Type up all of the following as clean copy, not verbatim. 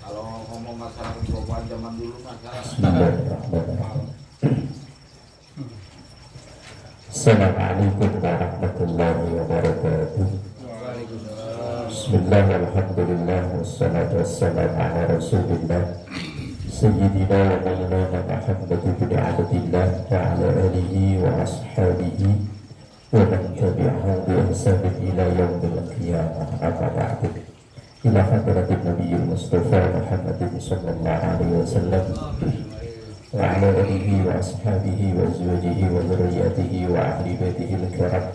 Kalau ngomong masalah kebobohan zaman dulu masalah. Bismillahirrahmanirrahim. Assalamualaikum warahmatullahi wabarakatuh. Bismillah, alhamdulillah, wassalatu wassalamu ala rasulillah Sayyidina wa maulana Muhammad bin Abdillah wa ala alihi wa ashabihi wa man tabi'ahu bi ihsan ila yaumil qiyamah. Amma ba'du. Ila hadratin Nabiyil Mustafa Muhammadin sallallahu alaihi wasallam wa ala alihi wa ashabihi wa azwajihi wa dzurriyyatihi wa ahli baitihi al-kiram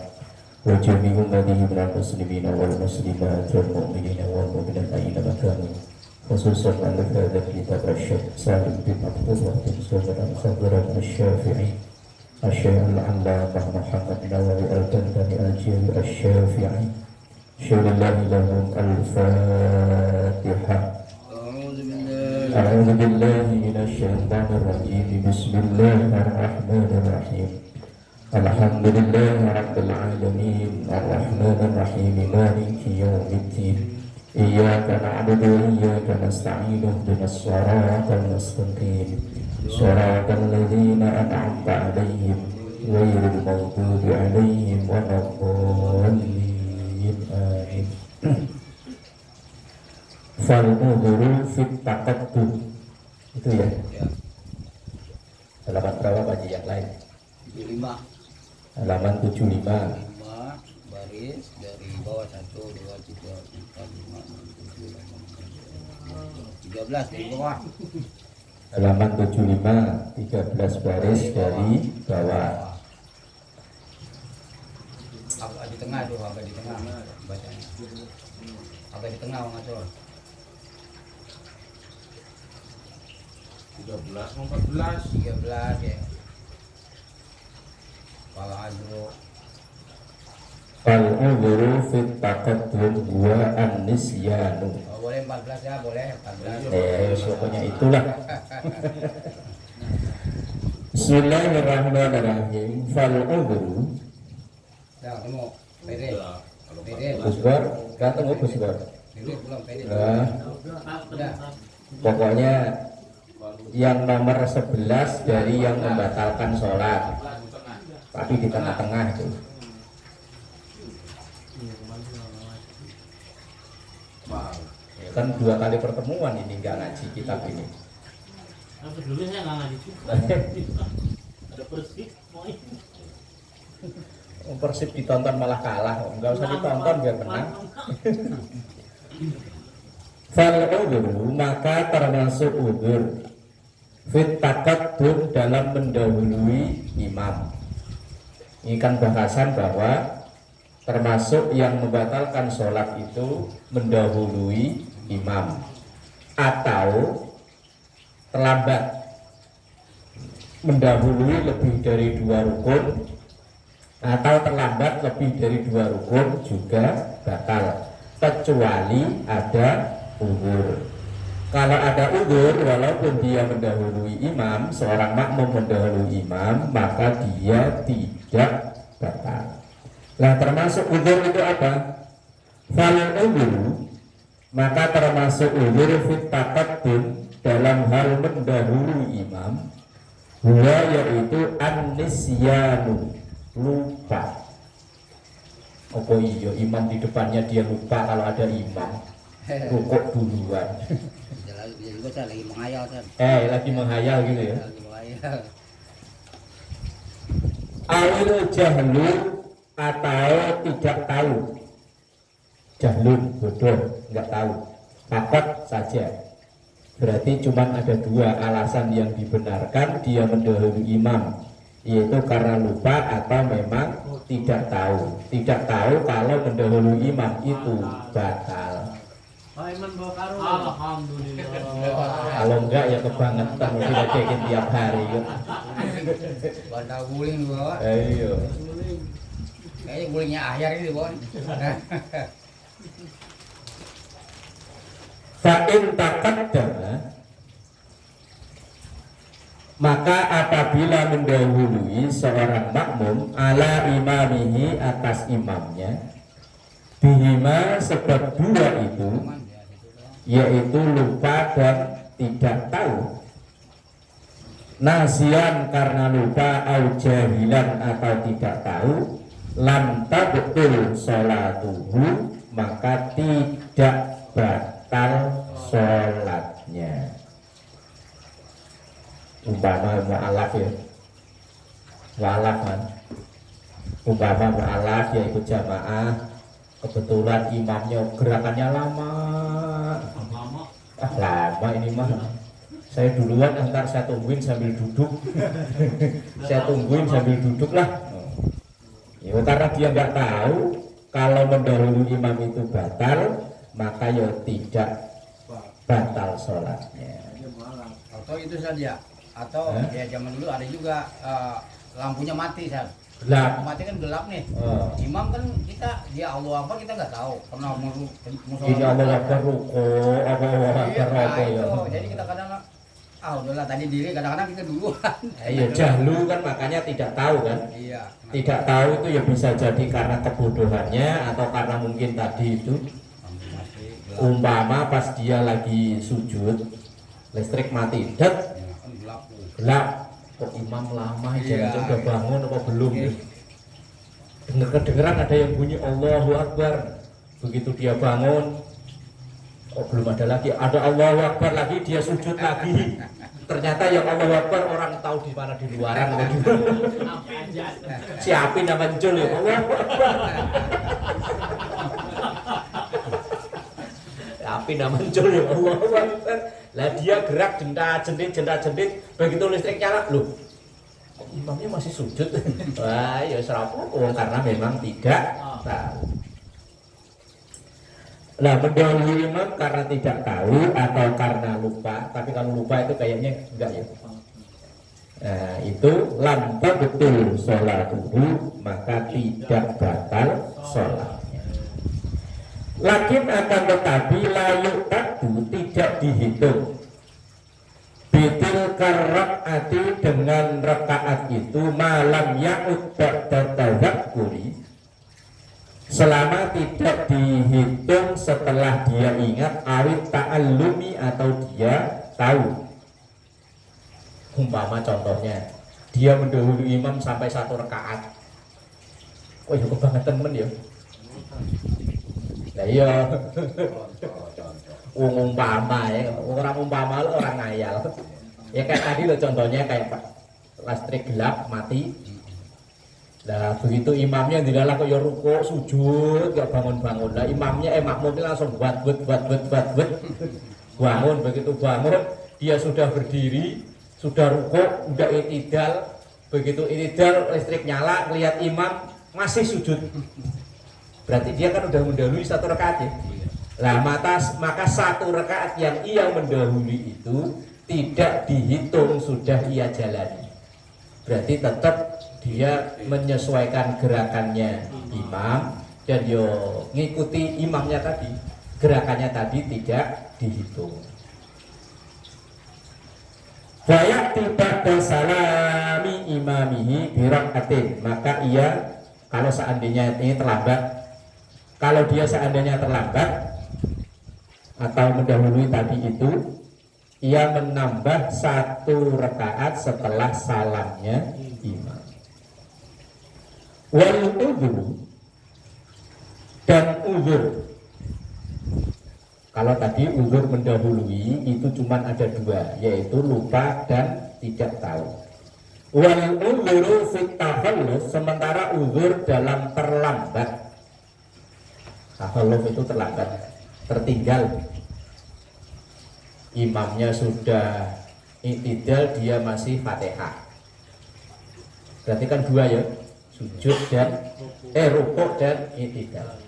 wa jami' ummatihi minal muslimina wal muslimat wal mu'minina wal mu'minat aina makanu khususan alif hadha kitab Syekh Salim bin Abdullah bin Sulaiman al-Khadran al-Syafi'i Syekh al-Allamah Muhammad Nawawi al-Albani al-Jami al-Syafi'i Syaillahi lahum al-Fatihah. A'udzu billahi minasyaitonir rajim. Bismillahirrahmanirrahim. Alhamdulillahi rabbil alamin. Arrahmanir rahim. Maliki yaumiddin. Iyyaka na'budu wa iyyaka nasta'in. Ihdinas siratal mustaqim. Siratal ladzina an'amta 'alaihim ghairil maghdubi 'alaihim waladdallin. Amin. Fal-udhuru fit taqaddum. Itu ya? Ya. Halaman berapa Pak yang lain? 75. Halaman 75. 5 baris dari bawah 1 2 3 4 5 6 7 8 13 dari bawah. Halaman 75, 13 baris dari bawah. Agak di tengah tuh, agak di tengah bacanya. Agak di tengah Bang Acor. 13 ya. Kalau adro Fal-udhuru fit taqaddum wa an-nisyanu. boleh 14 ya, boleh 14. Pokoknya itulah. Bismillahirrahmanirrahim. Fal-udhuru. Dah, temu. Pede. Pede. Busbar, datang ke Busbar. Pede belum pede. Nah, Udah. pokoknya yang nomor 11 dari yang membatalkan sholat, tapi di tengah-tengah itu. Ya, kan 2 kali pertemuan ini nggak ngaji kitab ini. Dulu saya nggak ngaji juga. Ada Persib mau ini. Persib ditonton malah kalah, nggak usah ditonton biar menang. Fal-udhuru, maka termasuk udhur fit taqaddum dalam mendahului imam. Ini kan bahasan bahwa termasuk yang membatalkan sholat itu mendahului imam atau terlambat, mendahului lebih dari 2 rukun atau terlambat lebih dari 2 rukun juga batal, kecuali ada uzur. Kalau ada uzur, walaupun dia mendahului imam, seorang makmum mendahului imam, maka dia tidak batal. Nah, termasuk uzur itu apa? Fal uzur, maka termasuk uzur fit taqaddum dalam hal mendahului imam, huwa yaitu an-nisyanu, lupa. Oh iya, imam di depannya dia lupa kalau ada imam, rukuk duluan. Jadi gue lagi menghayal kan. Lagi menghayal gitu ya. Lagi menghayal. Awil jahlu atau tidak tahu. Jahlun, bodoh, nggak tahu. Takut saja. Berarti cuma ada 2 alasan yang dibenarkan dia mendahului imam, yaitu karena lupa atau memang tidak tahu. Tidak tahu kalau mendahului imam itu batal. Alhamdulillah. Kalau enggak ya kebangetan mesti dicekin tiap hari. Banda guling gua. Iya. Kayaknya gulingnya akhir ini, Bon. Fa'in taqaddama, maka apabila mendahului seorang makmum ala imamihi atas imamnya, bihima sebab 2 itu yaitu lupa dan tidak tahu. Nasian karena lupa, au jahilan atau tidak tahu, lam tabtul sholatuhu, maka tidak batal sholatnya. Umpama mu'alaf ya, mu'alaf kan, umpama mu'alaf ya ikut jamaah, kebetulan imamnya gerakannya lama, lama ini mah. Saya duluan, ntar saya tungguin sambil duduk. Saya tungguin sambil duduk lah. Ya, karena dia nggak tahu kalau mendahului imam itu batal, maka ya tidak batal sholatnya. Atau itu saja. Atau ya zaman dulu ada juga lampunya mati, Sal. Gelap. Mati kan gelap nih. Imam kan dia Allah apa kita nggak tahu. Pernah Ini Allah Akbar ruko, Allah Akbar ya. Jadi kita kadang udahlah tadi diri, kadang-kadang kita duluan. Iya, jahlu kan, makanya tidak tahu kan. Iya. Tidak tahu itu ya bisa jadi karena kebodohannya atau karena mungkin tadi itu umpama pas dia lagi sujud listrik mati, dat gelap, kok imam lama, jangan udah bangun apa belum ya. Dengar-dengaran ada yang bunyi Allahu Akbar, begitu dia bangun, oh belum ada lagi, ada Allahu Akbar lagi, dia sujud lagi. Ternyata yang Allahu Akbar orang tahu di mana, di luaran begitu. Siapin nama muncul ya Allahu Akbar. Siapin nama muncul ya Allahu Akbar. Lah dia gerak jendat-jendit, begitu listrik nyala, loh kok imamnya masih sujud. Wah ya serapu, karena memang tidak tahu. Nah, mendahului imam karena tidak tahu atau karena lupa, tapi kalau lupa itu kayaknya enggak ya. Nah, itu lam tabtul sholatuhu, maka tidak batal sholatnya. Lakin akan tetapi layuk tadu tidak dihitung. Bitil karakaati, dengan rakaat itu malam ya'ud ba'da tazakkuri, selama tidak dihitung setelah dia ingat, awit ta'allumi atau dia tahu. Umpama contohnya dia mendahului imam sampai 1 rakaat. Oh ya kebangetan men ya. Lah iya. Umpama ya, orang umpama lo orang ngayal. Ya kayak tadi lo contohnya kayak listrik gelap mati. Nah begitu imamnya dilalah kok ya rukuk sujud gak bangun-bangun. Nah imamnya makmumnya langsung buat bangun. Begitu bangun dia sudah berdiri, sudah rukuk, udah itidal. Begitu itidal listrik nyala, lihat imam masih sujud, berarti dia kan udah mendahului 1 rakaat ya. Nah maka 1 rakaat yang ia mendahului itu tidak dihitung sudah ia jalani, berarti tetap dia menyesuaikan gerakannya imam dan yo ngikuti imamnya tadi, gerakannya tadi tidak dihitung. Bayak tiba salami imamihi birakatin, maka ia kalau seandainya ini terlambat, kalau dia seandainya terlambat atau mendahului tadi itu, ia menambah 1 rakaat setelah salamnya imam. Wal uzur, dan uzur, kalau tadi uzur mendahului itu cuma ada 2, yaitu lupa dan tidak tahu. Wal uzuru fit takhalluf, sementara uzur dalam terlambat. Takhalluf itu terlambat, tertinggal. Imamnya sudah i'tidal, dia masih Fatihah. Berarti kan 2 ya, sujud dan rukuk dan i'tidal.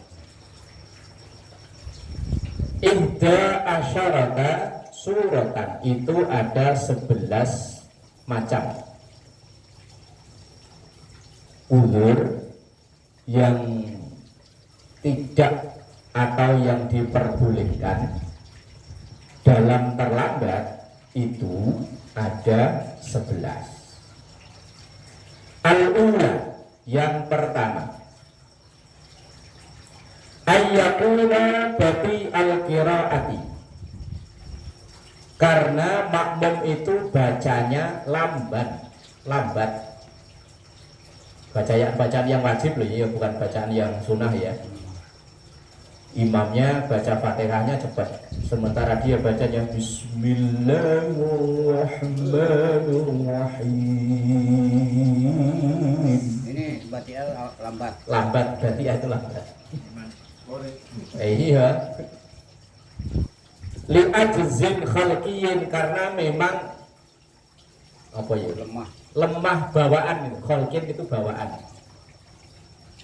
Ihda asyarata suratan, itu ada 11 macam uzur yang tidak atau yang diperbolehkan dalam terlambat, itu ada 11. Al-ula, yang pertama, ayyakuna bati al-qiraati, Karena makmum itu bacanya lambat. Bacaan yang wajib loh ya, bukan bacaan yang sunnah ya. Imamnya baca Fatihahnya cepat, sementara dia bacanya Bismillahirrahmanirrahim. Ini berarti lambat. Lambat berarti itu lambat. Iya. Li'ajzin khalqiyin, karena memang apa ya? Lemah bawaan. Khalqin itu bawaan.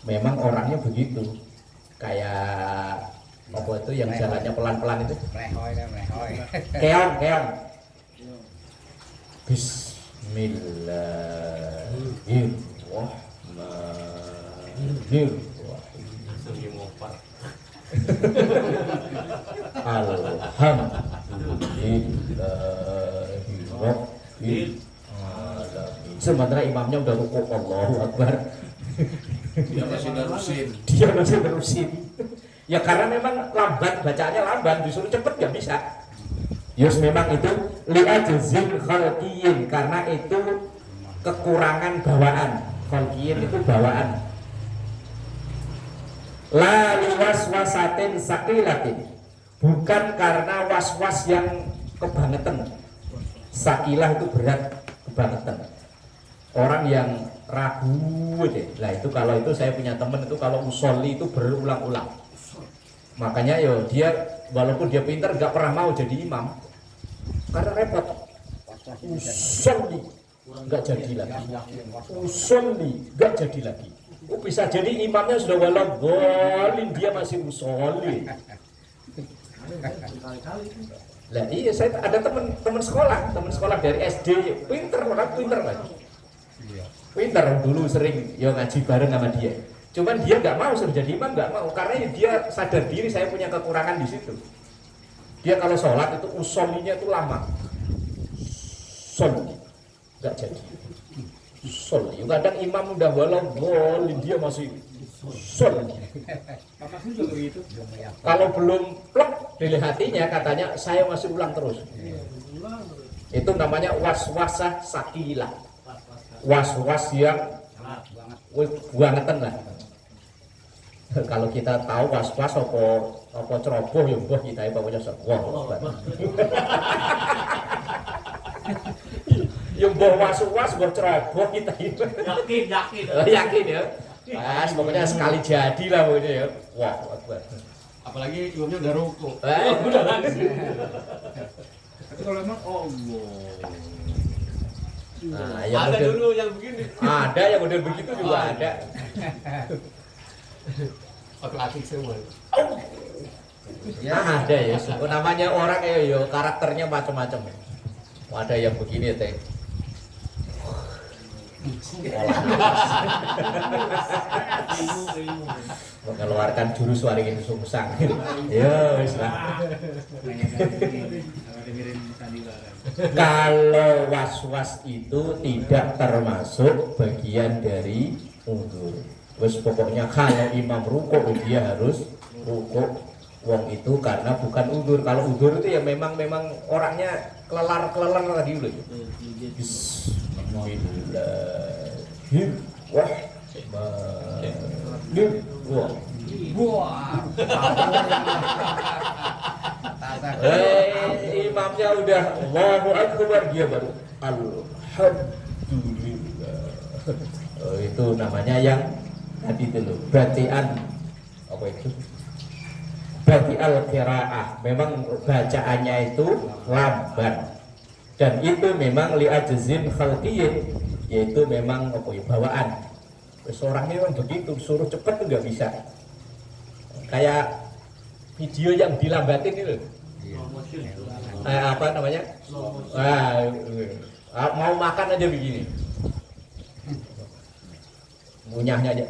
Memang orangnya begitu. Kayak apa itu yang jalannya pelan-pelan itu? Melehoy. Keong. Bismillahirrahmanirrahim. Alhamdulillahirabbil alamin. Sementara imamnya udah rukuk, Allahu Akbar. Dia masih nerusin. Ya karena memang lambat, bacaannya lambat, disuruh cepet nggak bisa. Yus memang itu li'ajzin khalqiyin, karena itu kekurangan bawaan. Khalqiyin itu bawaan. La liwaswasatin sakilatin, bukan karena was-was yang kebangetan. Sakilah itu berat, kebangetan. Orang yang ragu deh. Lah itu kalau itu saya punya teman itu kalau usolli itu berulang-ulang. Makanya yo dia walaupun dia pintar nggak pernah mau jadi imam karena repot. Usolli nggak jadi lagi. Usolli nggak jadi lagi. Bisa jadi imamnya sudah walau golin dia masih usolli. Lah iya, saya ada teman sekolah dari SD pintar lagi. Pintar dulu sering yo ngaji bareng sama dia. Cuman dia nggak mau suruh jadi imam, nggak mau karena dia sadar diri saya punya kekurangan di situ. Dia kalau sholat itu usollinya itu lama. Usolli nggak jadi. Usolli kadang imam udah walau golin dia masih usolli. Kalau belum plek dari hatinya katanya saya masih ulang terus. Itu namanya was-wasah sakilah. Was-was yang bangetan lah. Kalau kita tahu was-was apa ceroboh ya mbah kita ya pokoknya sebuah. Ya mbah was-was mbah ceroboh kita itu. Yakin ya. Pas pokoknya sekali jadi lah pokoknya ya. Wah, Akbar. Apalagi imamnya udah rukuk. Udah langsung. Tapi kalau emang Allah. Nah, Ada model, dulu yang begini. ada yang model begitu juga ada. Laki-laki semua. Ya ada ya, namanya orang ya karakternya macam-macam. Ada yang begini teh. Mengeluarkan jurus waringin sungsang. Ya wis lah. Kalau was-was itu tidak termasuk bagian dari uzur. Wes pokoknya kalau imam rukuk dia harus rukuk. Wong itu karena bukan uzur. Kalau uzur itu ya memang orangnya kelelar tadi dulu. Imamnya udah Allahu Akbar dia baru Alhamdulillah. Itu namanya yang tadi itu loh, batian apa itu? Bati al-qiraah, memang bacaannya itu lambat. Dan itu memang li'ajzin khalqiyin, yaitu memang apa ya, bawaan. Orangnya memang begitu, suruh cepat tuh nggak bisa. Kayak video yang dilambatin itu. Apa namanya? Mau makan aja begini. Ngunyahnya aja.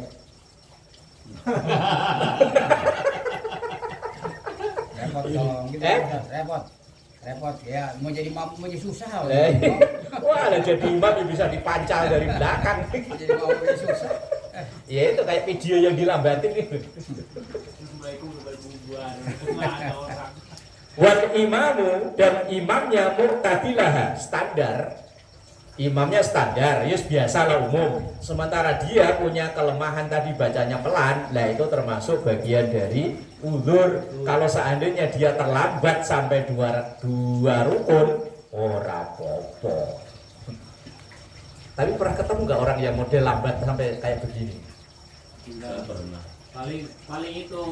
Repot dong, gitu. Repot ya, mau jadi mampu mau jadi susah. Wah, jadi imam yang bisa dipancal dari belakang. Jadi mampu jadi susah. Ya itu kayak video yang dilambatin itu. Wal imamu dan imamnya mu'tadilah standar. Imamnya standar, ya biasa lah umum. Sementara dia punya kelemahan tadi bacanya pelan, lah itu termasuk bagian dari uzur. Kalau seandainya dia terlambat sampai dua rukun, ora apa-apa. Tapi pernah ketemu nggak orang yang model lambat sampai kayak begini? Enggak pernah. Paling itu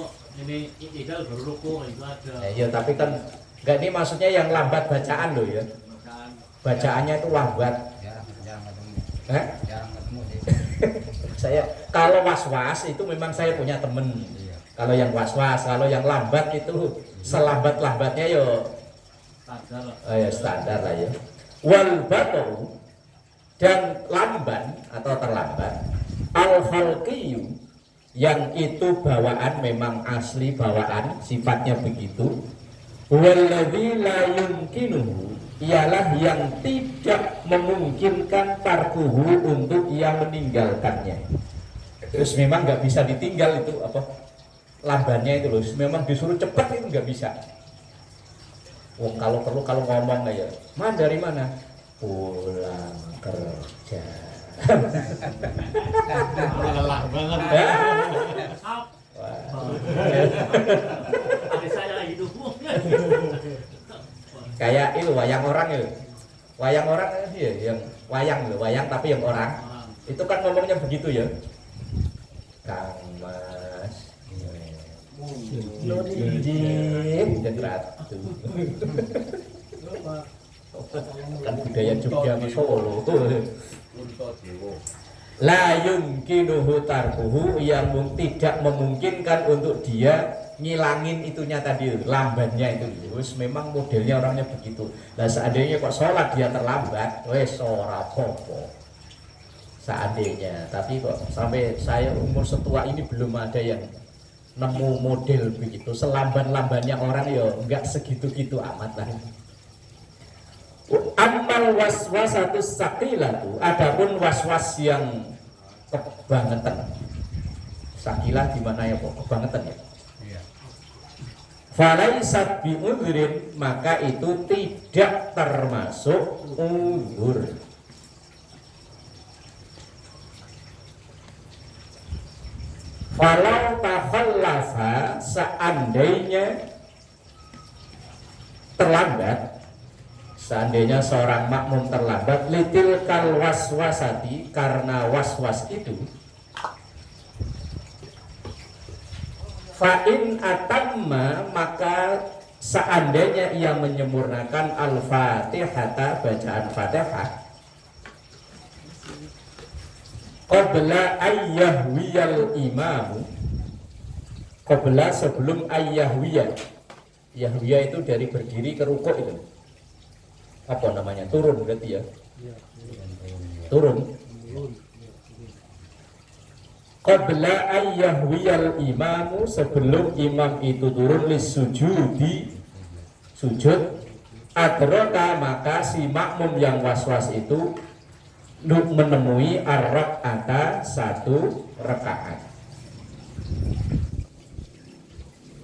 ini ideal beruruku itu ada. Iya, tapi kan nggak, ini maksudnya yang lambat bacaan loh ya. Bacaannya itu lambat. Jarang ketemu. Jarang ketemu sih. Saya kalau was-was itu memang saya punya temen. Iya. Kalau yang was-was, kalau yang lambat itu selambat-lambatnya yo Standar lah. ya standar lah ya. Wal batu dan lamban atau terlambat al khalqiyu yang itu bawaan, memang asli bawaan, sifatnya begitu. Walladzi la yumkinuhu ialah yang tidak memungkinkan tarkuhu untuk ia meninggalkannya. Terus memang nggak bisa ditinggal itu apa lambannya itu loh. Memang disuruh cepat itu nggak bisa. Wong kalau perlu kalau ngomong aja, dari mana? Pulang kerja. Lelah banget. Up. Wah. Adik saya lagi dukung. Kayak itu wayang orang itu. Wayang orang ya, yang wayang loh, wayang tapi yang orang. Itu kan ngomongnya begitu ya. Kang Mas. Jinjing jenratu. Kan budaya Jogja sama Solo tuh. La yumkinuhu tarkuhu yang tidak memungkinkan untuk dia ngilangin itunya tadi, lambannya itu. Wes memang modelnya orangnya begitu. Lah seandainya kok sholat dia terlambat, wes ora apa-apa. Seandainya, tapi kok sampai saya umur setua ini belum ada yang nemu model begitu. Selamban-lambannya orang ya enggak segitu-gitu amat lah. Amal waswasatu sakilatu, adapun waswas yang kebangetan. Sakilah di mana ya kok kebangetan ya? Iya. Falaisat bi udhrin, maka itu tidak termasuk uzur. Falau takhallafa, seandainya terlambat, seandainya seorang makmum terlambat, litil kal waswasati, karena waswas itu, fa'in atamma, maka seandainya ia menyempurnakan al-fatihata, bacaan fatihah, qabla ayyahwiyal imamu, qabla sebelum ayyahwiyah. Yahwiyah itu dari berdiri ke rukuk itu. Apa namanya? Turun berarti ya? Turun. Qabla ayyahwiyal imamu, sebelum imam itu turun, lisujudi, sujud, adraka, maka si makmum yang was-was itu menemui ar-rak'ata, satu rakaat.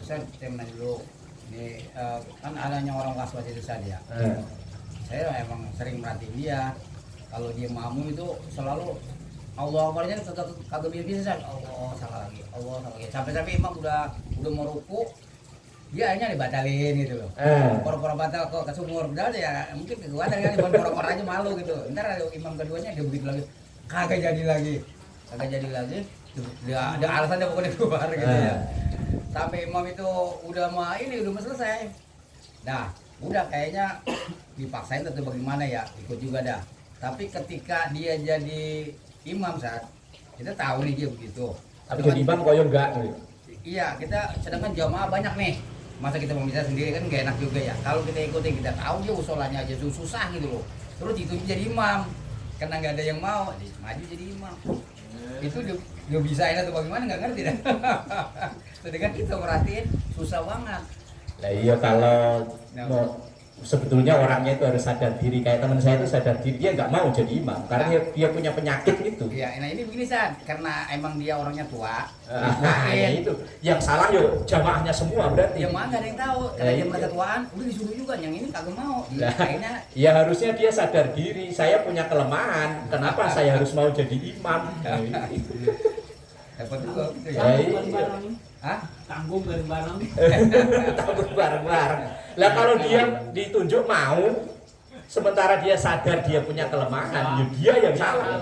Saya temen dulu. Ini kan adanya orang was-was itu saja. Saya emang sering merhatiin dia. Kalau dia makmum itu selalu Allah Akbarnya kagak bisa. Allah salah lagi. Allah salah lagi. Sampai imam udah mau ruku, dia akhirnya dibatalin gitu loh. Pura-pura batal kok ke sumur. Udah ya mungkin kekuatan kali pura-pura aja malu gitu. Ntar ada imam keduanya dia begitu lagi. Kagak jadi lagi. Dia ada alasannya pokoknya keluar gitu ya. Sampai imam itu udah mau selesai. Nah, udah kayaknya dipaksain atau bagaimana ya, ikut juga dah. Tapi ketika dia jadi imam saat kita tahu nih dia begitu. Tapi jadi imam kok ya enggak gitu. Iya, kita sedangkan jamaah banyak nih. Masa kita mau bisa sendiri kan gak enak juga ya. Kalau kita ikutin, kita tahu dia usulannya aja susah gitu loh. Terus itu jadi imam. Karena nggak ada yang mau, maju jadi imam. Itu dia bisain atau bagaimana nggak ngerti dah. Sedangkan kita merhatiin susah banget. Lah iya kalau sebetulnya orangnya itu harus sadar diri. Kayak teman saya itu sadar diri, dia nggak mau jadi imam karena dia punya penyakit itu. Iya, nah ini begini San, karena emang dia orangnya tua. Nah, ya itu yang salah yo jamaahnya semua berarti. Yang mana gak ada yang tahu, karena dia Iya. merasa tuaan, udah disuruh juga, yang ini kagak mau. Nah, Akhirnya ya harusnya dia sadar diri, saya punya kelemahan, kenapa saya harus mau jadi imam? Nah, itu. dapat juga gitu ya. Ya, Tanggung iya. bareng. Hah? Tanggung bareng-bareng. Takut bareng-bareng. Lah kalau dia ditunjuk mau, sementara dia sadar dia punya kelemahan, ya dia yang salah.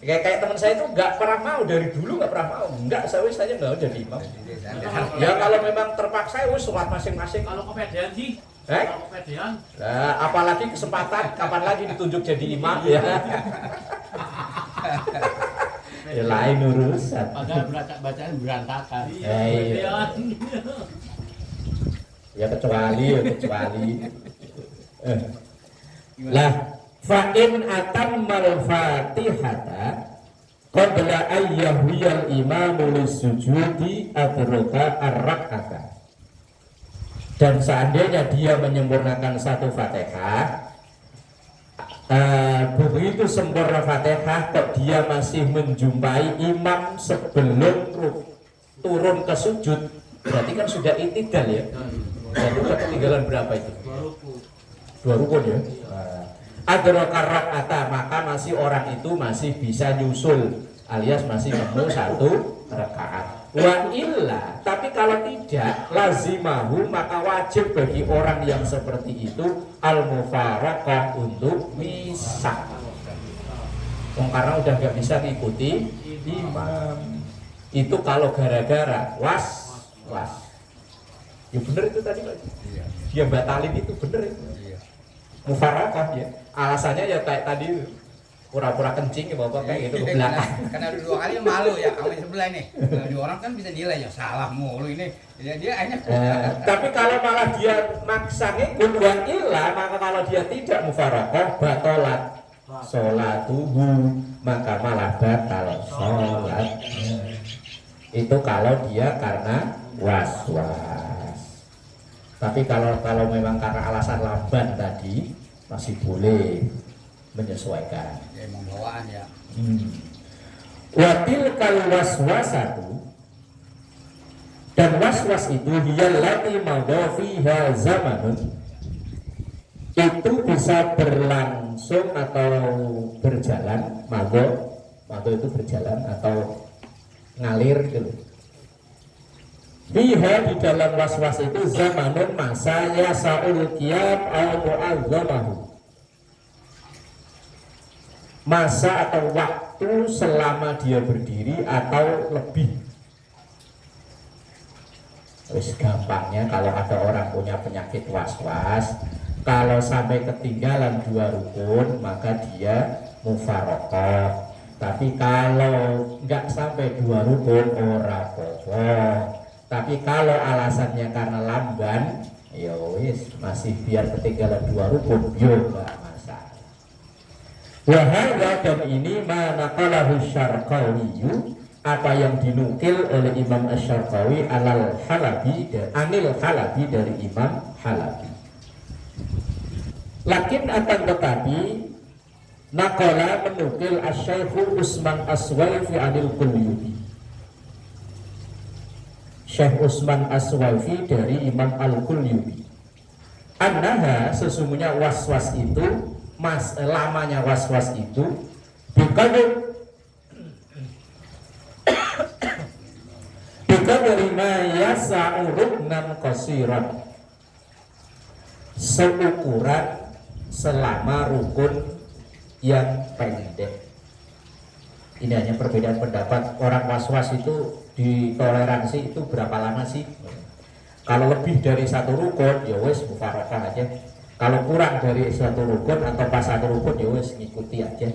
Kayak teman saya itu nggak pernah mau dari dulu, nggak pernah mau. Nggak, saya nggak mau jadi imam. Ya kalau memang terpaksa, sholat masing-masing. Kalau kepedean sih. Eh? Kalau kepedean. Nah, apalagi kesempatan, kapan lagi ditunjuk jadi imam ya? Ya lain urusan. Padahal bacaan berantakan. Iya. Kepedean. Ya kecuali. Lah, fa in atammal fatihata qabla ayyahuyal imamu lisujudi adraka ar-rak'ata. Dan seandainya dia menyempurnakan satu Fatihah, begitu sempurna Fatihah kok dia masih menjumpai imam sebelum turun ke sujud, berarti kan sudah itidal ya. Dan udah ketinggalan berapa itu? Dua rukun ya. Adraka rak'ata, maka masih orang itu masih bisa nyusul alias masih nemu satu rakaat. Wa illa, tapi kalau tidak lazimahu, maka wajib bagi orang yang seperti itu al-mufaraqah untuk misah. Karena udah nggak bisa ngikuti imam. Itu kalau gara-gara was. Ya bener itu tadi Pak. Dia batalin itu bener itu. Mufaraqah ya. Alasannya ya kayak tadi pura-pura kencing ya bapak kayak gitu ke belakang. Karena udah 2 kali malu ya sama yang sebelah nih. Dua orang kan bisa nilai ya salah mulu ini. Dia akhirnya Tapi kalau malah dia maksa ngikut wa illa, maka kalau dia tidak mufaraqah batalat sholatuhu, maka malah batal sholat. Itu kalau dia karena was-was. Tapi kalau memang karena alasan lamban tadi masih boleh menyesuaikan. ya emang bawaan ya. Watil kal waswasatu, dan waswas itu dia lati fiha zamanun, itu bisa berlangsung atau berjalan, mago itu berjalan atau ngalir gitu. Fiha, di dalam waswas itu zamanun masa yasaul qiyam au mu'azzamahu, masa atau waktu selama dia berdiri atau lebih. Terus gampangnya kalau ada orang punya penyakit was-was, kalau sampai ketinggalan 2 rukun maka dia mufaraqah. Tapi kalau nggak sampai 2 rukun ora apa-apa. Tapi kalau alasannya karena lamban, ya wis masih biar ketinggalan 2 rukun, yo enggak masalah. Wahada, dan ini manaqalahu Syarqawiyyu, apa yang dinukil oleh Imam Asy-Syarqawi anil Halabi dari Imam Halabi. Lakin akan tetapi naqala menukil Asy-Syaikh Utsman Aswaifi anil Qulyubi, Syekh Utsman Aswaifi dari Imam Al-Qulyubi, annaha, sesungguhnya was-was itu, lamanya was-was itu bikadar dari mayasa uruknan qasiran, seukuran selama rukun yang pendek. Ini hanya perbedaan pendapat. Orang was-was itu ditoleransi itu berapa lama sih? Kalau lebih dari 1 rukun ya wes mufaraqah aja. Kalau kurang dari 1 rukun atau pas 1 rukun ya wes ngikuti aja.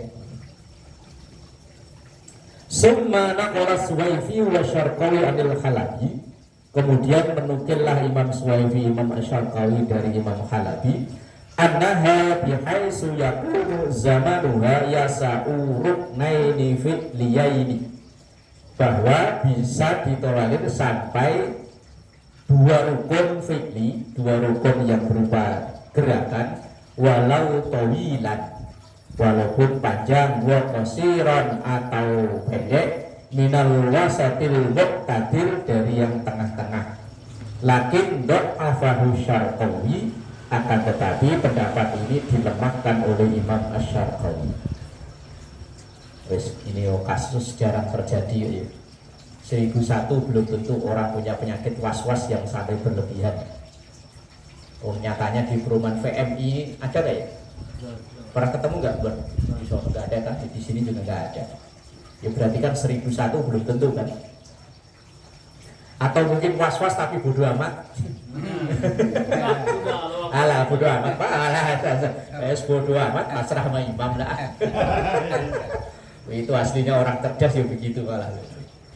Summa naqala Suwaifi wa Syarqawi anil Halabi, kemudian menukillah Imam Suwaifi, Imam Asy-Syarqawi dari Imam Halabi, annaha bihaitsu yakunu zamanuha yasa'u ruknaini fi'liyaini, bahwa bisa ditolerir sampai 2 rukun fi'li, 2 rukun yang berupa gerakan walau tawilan, walaupun panjang, wa qasiran atau pendek, minal wasatil muqtadir, dari yang tengah-tengah. Lakin dha'afahu Syarqawi, akan tetapi pendapat ini dilemahkan oleh Imam Asy-Syarqawi. Wes ini kasus jarang terjadi ya. 1001 belum tentu orang punya penyakit was-was yang sampai berlebihan. Oh, nyatanya di perumahan VMI ada nggak ya? Pernah ketemu nggak? Nggak ada kan? Di sini juga nggak ada. Ya berarti kan 1001 belum tentu kan? Atau mungkin was-was tapi bodoh amat. Alah bodoh amat, Pak. Alah, bodoh amat, pasrah sama imam lah. Itu aslinya orang cerdas ya begitu malah.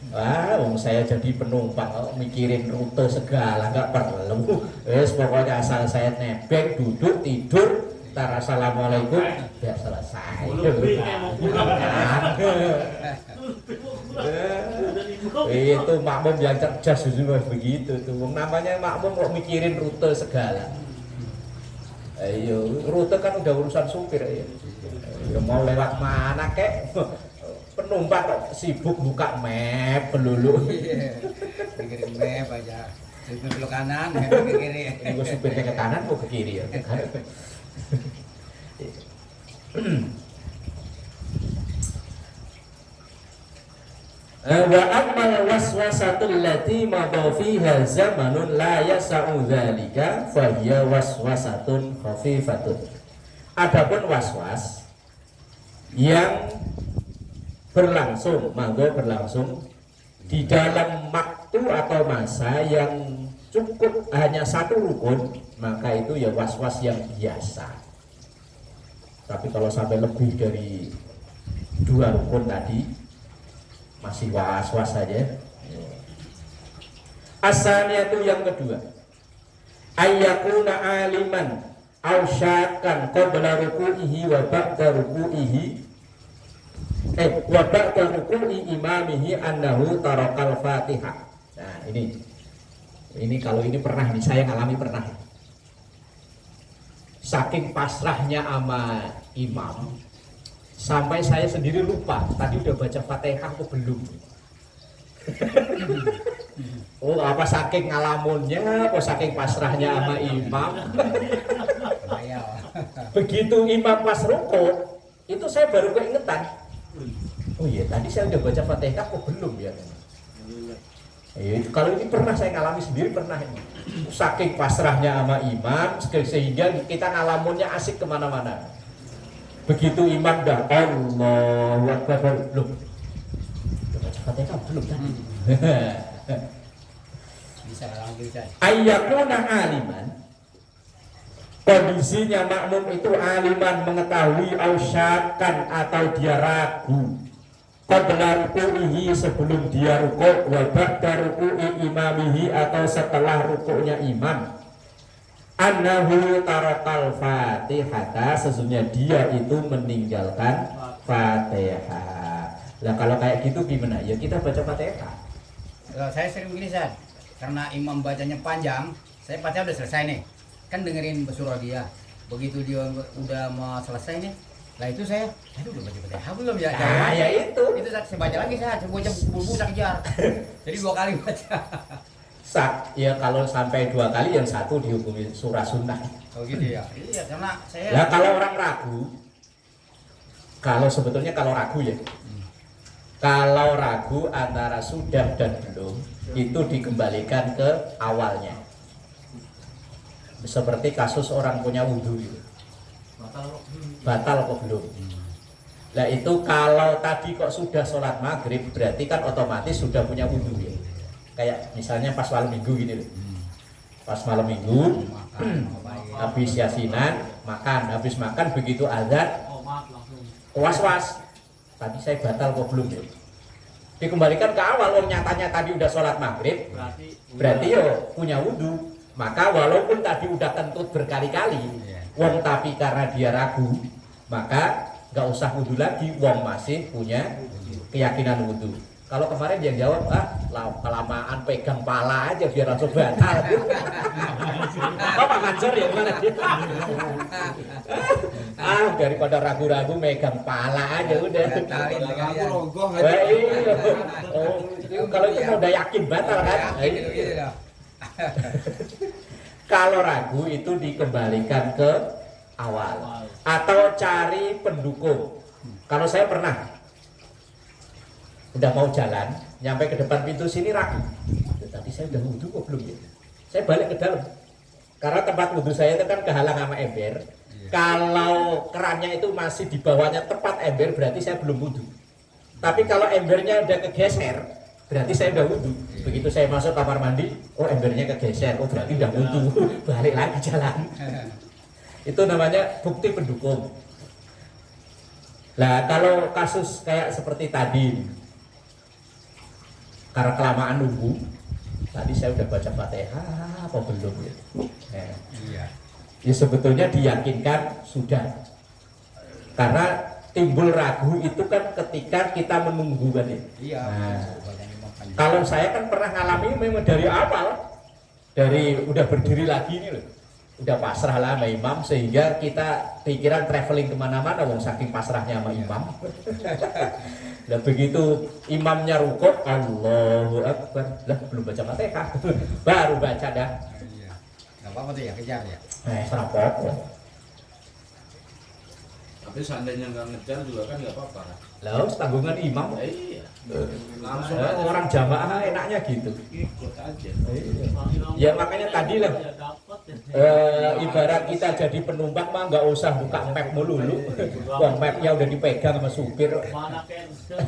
Wah, saya jadi penumpang mikirin rute segala nggak perlu. Pokoknya asal saya nebeng, duduk, tidur, tar assalamualaikum, ya selesai. Itu makmum yang cerdas juga begitu tuh. Namanya makmum kok mikirin rute segala. Ayo, rute kan udah urusan supir ya. Ya mau lewat mana kek? Penumpang kok sibuk buka map pelulu. Mikirin map aja. Supir belok kanan, map ke kiri. Gue supirnya ke kanan mau ke kiri ya. Wa ammal waswasatul lati madha fiha zamanun la yasa'u dzalika fa hiya waswasatun khafifatun. Adapun waswas yang berlangsung di dalam waktu atau masa yang cukup hanya satu rukun, maka itu ya was-was yang biasa. Tapi kalau sampai lebih dari 2 rukun tadi masih was-was saja. Asalnya itu yang kedua, ayyakuna aliman aw syakkan qabla ruku'ihi wa ba'da ruku'ihi wa ba'da ruku'i imamihi annahu tarakal Fatihah. Nah, ini kalau ini pernah nih, saya ngalami pernah. Saking pasrahnya sama imam sampai saya sendiri lupa tadi udah baca Fatihah atau belum. Oh, apa saking ngalamunnya, apa saking pasrahnya sama imam. Begitu imam pas rukuk, itu saya baru keingetan. Oh iya, tadi saya udah baca Fatihah kok belum ya? Kalau ini pernah saya ngalami sendiri, pernah ini. Saking pasrahnya sama imam sehingga kita ngalamunnya asik kemana-mana. Begitu imam dah Allahu Akbar, belum. Udah baca Fatihah belum tadi. Bisa bisa. Ayyakuna aliman, kondisinya makmum itu aliman, mengetahui ausyakan atau dia ragu qabla ruku'ihi, sebelum dia rukuk, wa ba'da ruku'i imamihi, atau setelah rukuknya imam, annahu tarakal Fatihata, sesungguhnya dia itu meninggalkan Fatihah. Lah kalau kayak gitu gimana? Ya kita baca Fatihah. Saya sering begini, San. Karena imam bacanya panjang, saya Fatihah udah selesai nih. Kan dengerin surah dia. Begitu dia udah mau selesai nih, lah itu saya, aduh udah baca Fatihah belum ya? Nah, ya itu saya baca lagi, saya baca buku tak kejar. Jadi 2 kali baca. ya kalau sampai 2 kali, yang satu dihukumi surah sunnah. Oh gitu ya? Iya, karena saya... Nah kalau orang ragu, kalau sebetulnya kalau ragu ya, kalau ragu antara sudah dan belum, itu dikembalikan ke awalnya. Seperti kasus orang punya wudhu itu, batal kok belum. Nah itu kalau tadi kok sudah sholat maghrib, berarti kan otomatis sudah punya wudhu ya. Kayak misalnya pas malam minggu gini loh. Pas malam minggu habis yasinan, habis makan begitu azan was-was, tadi saya batal kok belum ya. Dikembalikan ke awal, nyatanya tadi udah sholat maghrib, berarti yo punya wudhu. Maka walaupun tadi udah kentut berkali-kali, wong tapi karena dia ragu, maka nggak usah wudhu lagi, wong masih punya keyakinan wudhu. Kalau kemarin yang jawab, kelamaan pegang pala aja biar langsung batal. Apa ngajar ya mana dia? Daripada ragu-ragu megang pala aja udah. Batalin dengan dia. Wah, iya. Kalau itu udah yakin batal kan? Yakin itu gitu dah. Kalau ragu itu dikembalikan ke awal atau cari pendukung. Kalau saya pernah udah mau jalan, nyampe ke depan pintu sini ragu. Tadi saya udah wudhu kok belum ya? Saya balik ke dalam. Karena tempat wudhu saya itu kan kehalang sama ember. Kalau kerannya itu masih di bawahnya tepat ember, berarti saya belum wudhu. Tapi kalau embernya udah kegeser, berarti saya udah wudhu. Begitu saya masuk kamar mandi, oh embernya kegeser, oh berarti udah wudhu. Balik lagi jalan. Itu namanya bukti pendukung. Nah kalau kasus kayak seperti tadi, karena kelamaan nunggu, tadi saya udah baca Fatihah apa belum ya? Iya. Ya sebetulnya diyakinkan sudah. Karena timbul ragu itu kan ketika kita menunggu kan ya. Iya. Kalau saya kan pernah ngalami memang dari awal, dari udah berdiri lagi ini loh, udah pasrah lah sama imam sehingga kita pikiran traveling kemana-mana, wong saking pasrahnya sama imam. Dan begitu imamnya rukuk, Allahu Akbar, lah belum baca Fatihah, baru baca dah. Iya. Nggak apa-apa tuh ya, kejar ya. Serapok. Tapi seandainya nggak ngejar juga kan nggak apa-apa kan? Lalu tanggungan imam. Iya. Langsung Orang jamaah enaknya gitu. ikut aja. Ya makanya tadi lah. Ibarat kita jadi penumpang mah nggak usah buka map melulu. Wah mapnya udah dipegang sama supir. Mana cancel?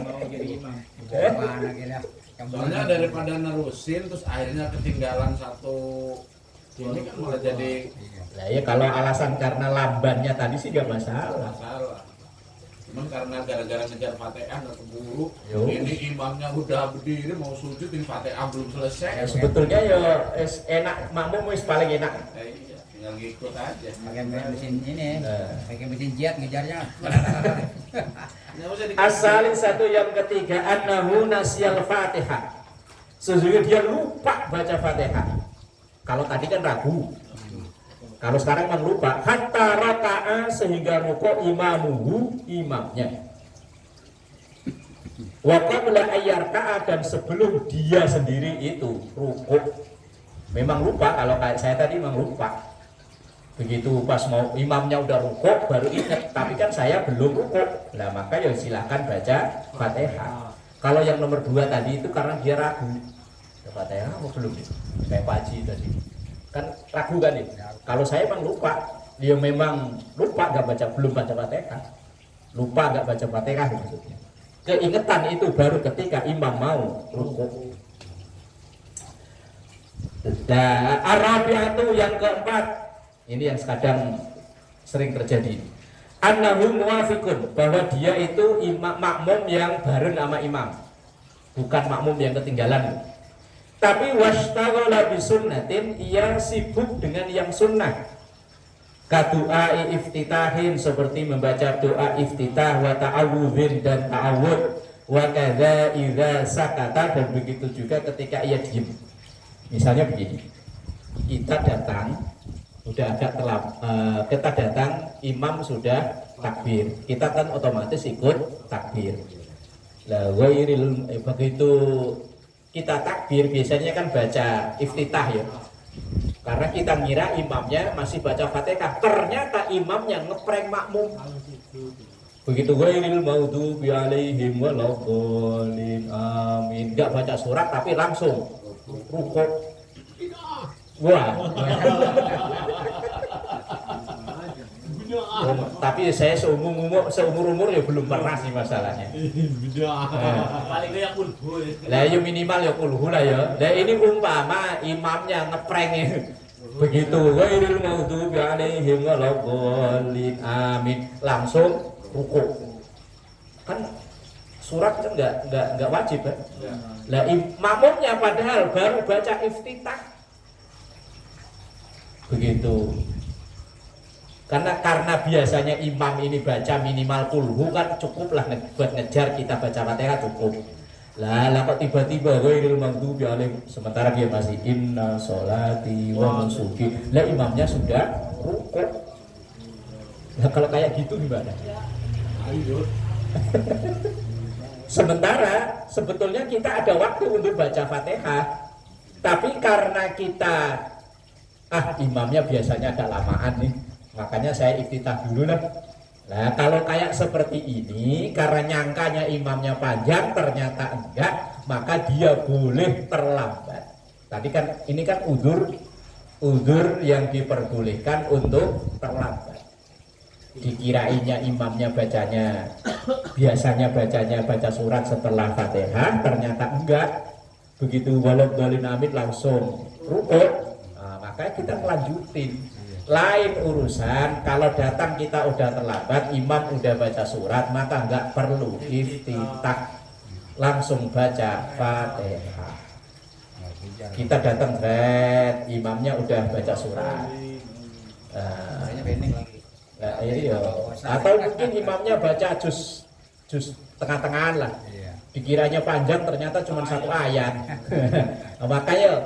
Mau jadi imam. Mana gila. Soalnya daripada nerusin terus akhirnya ketinggalan satu ini kan malah jadi Nah ya kalau alasan karena lambannya tadi sih nggak masalah. masalah. Cuman karena gara-gara ngejar Fatihah nggak keburu, Yo. ini imamnya udah berdiri mau sujud, ini Fatihah belum selesai. Ya, sebetulnya ya enak, makmum wis paling enak. Iya, tinggal ngikut aja. Pakai mesin ini, pakai mesin jet ngejarnya. Nggak usah dikasih. Asalin satu yang ketiga, annahu nasyal Fatihah. Sesungguhnya dia lupa baca Fatihah. Kalau tadi kan ragu. Kalau sekarang memang lupa, hatta raka'a sehingga rukuk imamuhu, imamnya. Wa qabla ayyarka'a, dan sebelum dia sendiri itu rukuk. Memang lupa, kalau kayak saya tadi memang lupa. Begitu pas mau imamnya udah rukuk baru ingat, tapi kan saya belum rukuk. Nah maka ya silahkan baca Fatihah. Kalau yang nomor 2 tadi itu karena dia ragu. Fatihah apa belum? Kayak Pak Haji tadi. Kan ragu kan ya? Kalau saya memang lupa, dia memang lupa nggak baca, belum baca Fatihah, lupa nggak baca Fatihah maksudnya. Keingetan itu baru ketika imam mau rukuk. Dan Arabiatu yang keempat, ini yang kadang sering terjadi. Annahu muwafiqun, bahwa dia itu makmum yang bareng sama imam, bukan makmum yang ketinggalan. Tapi washtaghala bisunnatin, ia sibuk dengan yang sunnah. Kadu'a iftitahin, seperti membaca doa iftitah, wa ta'awudzin, dan ta'awud, wa kadza idza sakata, dan begitu juga ketika ia diam. Misalnya begini, kita datang sudah agak kita datang, imam sudah takbir, kita kan otomatis ikut takbir. Lah begitu kita takbir biasanya kan baca iftitah ya, karena kita ngira imamnya masih baca Fatihah, ternyata imamnya ngeprank makmum. Begitu ghairil maghdubi alaihim waladhdallin, amin, nggak baca surat tapi langsung rukuk. Wah. Tapi saya seumur umur ya belum pernah sih masalahnya. Paling kayak kulhu. Lah ya minimal ya kulhu lah ya. Lah ini umpama imamnya ngeprank ya. Begitu ghairil maghdubi alaihim waladhdallin, amin, langsung rukuk. Kan surat kan enggak wajib kan? Lah makmumnya padahal baru baca iftitah. Begitu. Karena biasanya imam ini baca minimal kulhu kan cukuplah buat ngejar kita baca Fatihah cukup. Lah kok tiba-tiba ghairil maghdubi alaihim sementara dia masih inna sholati wa nusuki. Lah imamnya sudah rukuk. Lah kalau kayak gitu gimana? Sementara sebetulnya kita ada waktu untuk baca Fatihah, tapi karena kita imamnya biasanya agak lamaan nih, makanya saya iftitah dulu lah. Nah kalau kayak seperti ini, karena nyangkanya imamnya panjang ternyata enggak, maka dia boleh terlambat. Tadi kan ini kan udzur yang diperbolehkan untuk terlambat. Dikirainnya imamnya biasanya baca surat setelah Fatihah, ternyata enggak. Begitu waladhdallin amin langsung rukuk, maka kita melanjutin. Lain urusan kalau datang kita udah terlambat, imam udah baca surat, maka enggak perlu iftitah, langsung baca Fatihah. Kita datang imamnya udah baca surat. Iya. Atau mungkin imamnya baca juz tengah-tengahan lah. Dikiranya panjang ternyata cuma satu ayat. Makanya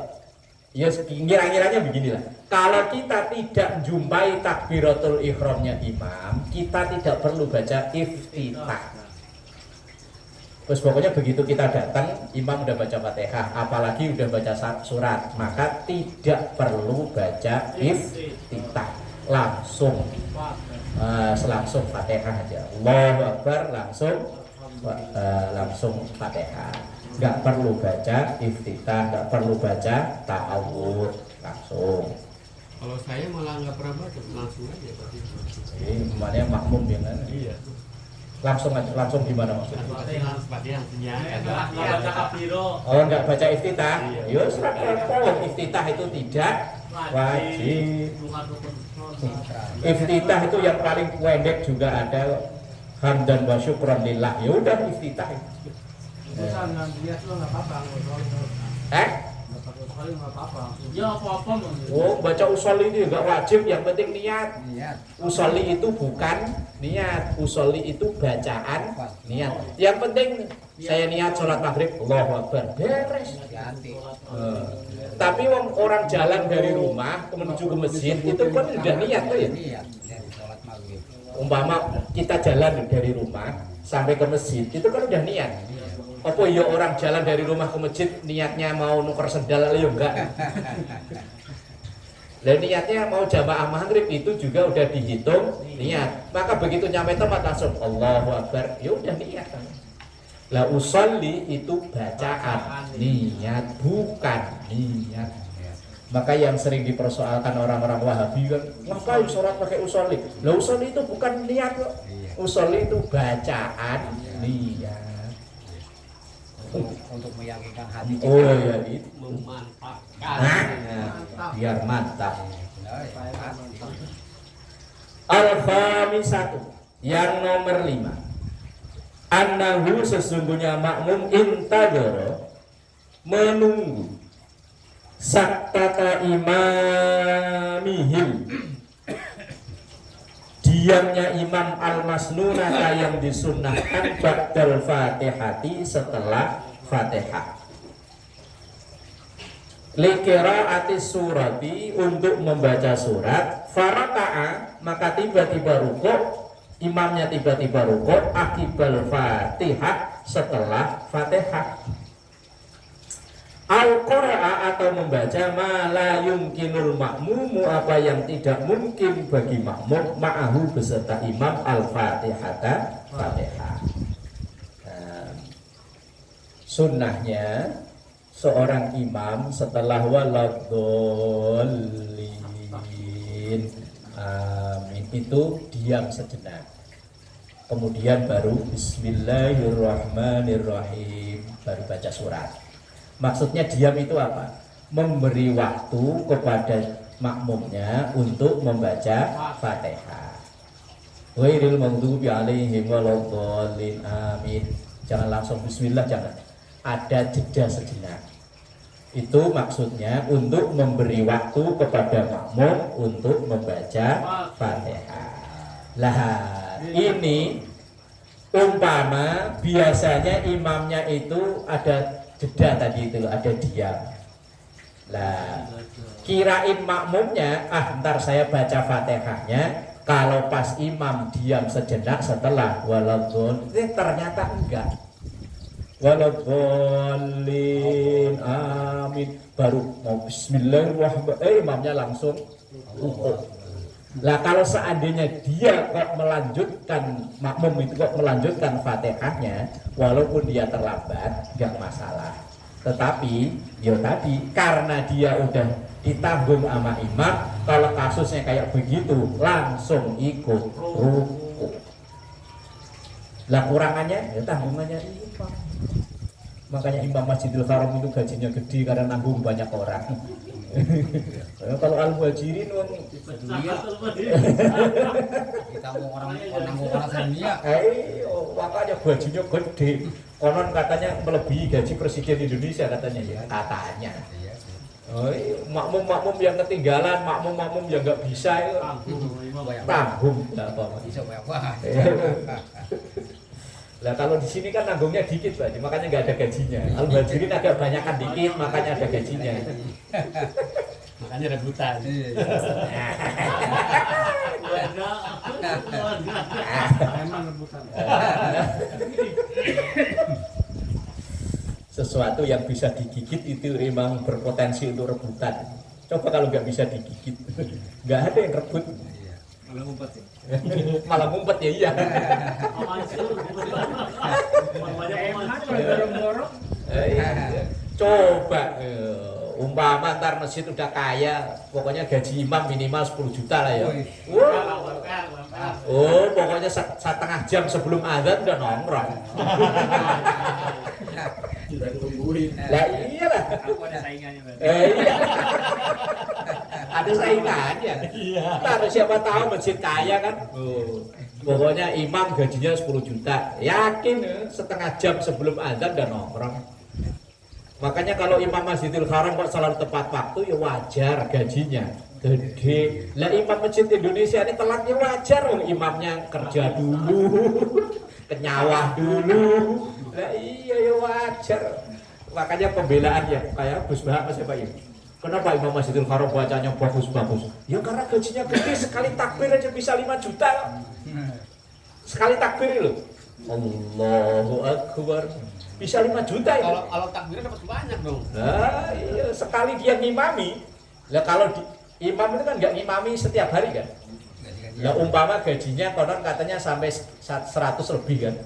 ya kira-kiranya beginilah. Kalau kita tidak jumpai takbiratul ihramnya imam, kita tidak perlu baca iftitah. Terus pokoknya begitu kita datang, imam udah baca Fatihah, apalagi udah baca surat, maka tidak perlu baca iftitah. Langsung Fatihah aja. Allahu Akbar langsung Fatihah. Enggak perlu baca iftitah, enggak perlu baca ta'awudz, langsung. Kalau saya malah nggak pernah baca, langsung aja berarti. Ini kemana makmum ya kan? Iya. Langsung gimana maksudnya? Fatihah Oh enggak baca iftitah? Ya iftitah itu tidak wajib. Iftitah itu yang paling pendek juga ada hamdan wa syukran lillah. Ya udah iftitah itu. Oh baca usolli itu enggak wajib, yang penting niat. Usolli itu bukan niat, usolli itu bacaan niat. Yang penting saya niat sholat maghrib, Allahu Akbar, beres. Tapi orang jalan dari rumah menuju ke masjid itu kan udah niat tuh ya. Umpama kita jalan dari rumah sampai ke masjid itu kan udah niat. Apa ya orang jalan dari rumah ke masjid niatnya mau nuker sendal ya enggak. Dan niatnya mau jamaah maghrib itu juga udah dihitung niat. Maka begitu nyampe tempat langsung Allahu Akbar, ya udah niat. Lah usolli itu bacaan, niat bukan niat. Maka yang sering dipersoalkan orang-orang Wahabi kan, ngapain sholat pakai usolli? Lah usolli itu bukan niat kok. Usolli itu bacaan, niat. Untuk meyakinkan hati kita. Oh ya itu memantapkan. Biar mantap. Al-khamisatu yang nomor 5. Annahu sesungguhnya makmum intadara menunggu saktata imamihim, diamnya imam al-masnunata yang disunnahkan ba'dal fatihati setelah Fatihah. Liqira'ati surati untuk membaca surat, faraka'a maka tiba-tiba rukuk, imamnya tiba-tiba rukuk akibal Fatihah setelah Fatihah. Al-Qur'a atau membaca ma la yumkinul makmumu apa yang tidak mungkin bagi makmum ma'ahu beserta imam al-Fatihata Fatihah. Sunnahnya seorang imam setelah waladhdallin amin itu diam sejenak, kemudian baru bismillahirrahmanirrahim baru baca surat. Maksudnya diam itu apa? Memberi waktu kepada makmumnya untuk membaca Fatihah. Ghairil maghdubi alaihim waladdallin amin. Jangan langsung bismillah, jangan. Ada jeda sejenak. Itu maksudnya untuk memberi waktu kepada makmum untuk membaca Fatihah. Lah ini umpama biasanya imamnya itu ada jeda tadi itu loh, ada diam. Lah kirain makmumnya ntar saya baca Fatihahnya, kalau pas imam diam sejenak setelah waladhdallin, ternyata enggak. Waladhdallin amin, baru mau bismillahirrahmanirrahim imamnya langsung rukuk. Lah kalau seandainya dia kok melanjutkan, makmum itu kok melanjutkan Fatihahnya walaupun dia terlambat, enggak masalah. Tetapi ya tadi karena dia udah ditanggung sama imam, kalau kasusnya kayak begitu langsung ikut rukuk. Lah kurangannya ya tanggungannya imam. Makanya imam Masjidil Haram itu gajinya gede karena nanggung banyak orang. Kalau al-muhajirin Kita mau orang nanggung orang dunia. Makanya gajinya gede. Konon katanya melebihi gaji presiden Indonesia katanya ya. Katanya. Makmum-makmum yang ketinggalan, makmum-makmum yang nggak bisa itu tanggung. Bisa banyak. Lah kalau di sini kan nanggungnya dikit Pak, makanya nggak ada gajinya. Al-muhajirin agak banyakan dikit, makanya ada gajinya. Makanya rebutan. Memang rebutan. Sesuatu yang bisa digigit itu memang berpotensi untuk rebutan. Coba kalau nggak bisa digigit, nggak ada yang rebut. Malah ngumpet ya. Malah ngumpet ya iya. Coba umpama ntar masjid udah kaya, pokoknya gaji imam minimal 10 juta lah ya. Oh, pokoknya setengah jam sebelum azan udah nongkrong. Sudah tungguin. Lah iyalah. Aku ada saingannya berarti. Iya. Ada saingannya. Iya. Taruh siapa tahu masjid kaya kan. Pokoknya imam gajinya 10 juta. Yakin setengah jam sebelum azan udah nongkrong. Makanya kalau imam Masjidil Haram kok selalu tepat waktu ya wajar gajinya gede. Lah imam masjid Indonesia ini telatnya wajar, imamnya kerja dulu, kenyawah dulu. Lah iya ya wajar. Makanya pembelaan ya kayak Gus Bahak Mas Pak ini. Kenapa imam Masjidil Haram bacanya bagus-bagus? Ya karena gajinya gede, sekali takbir aja bisa 5 juta. Sekali takbir loh. Allahu Akbar. Bisa 5 juta itu. Kalau takbirnya dapat banyak dong. Nah, iya, sekali dia ngimami. Lah kalau imam itu kan nggak ngimami setiap hari kan. Lah umpama gajinya konon katanya sampai 100 lebih kan.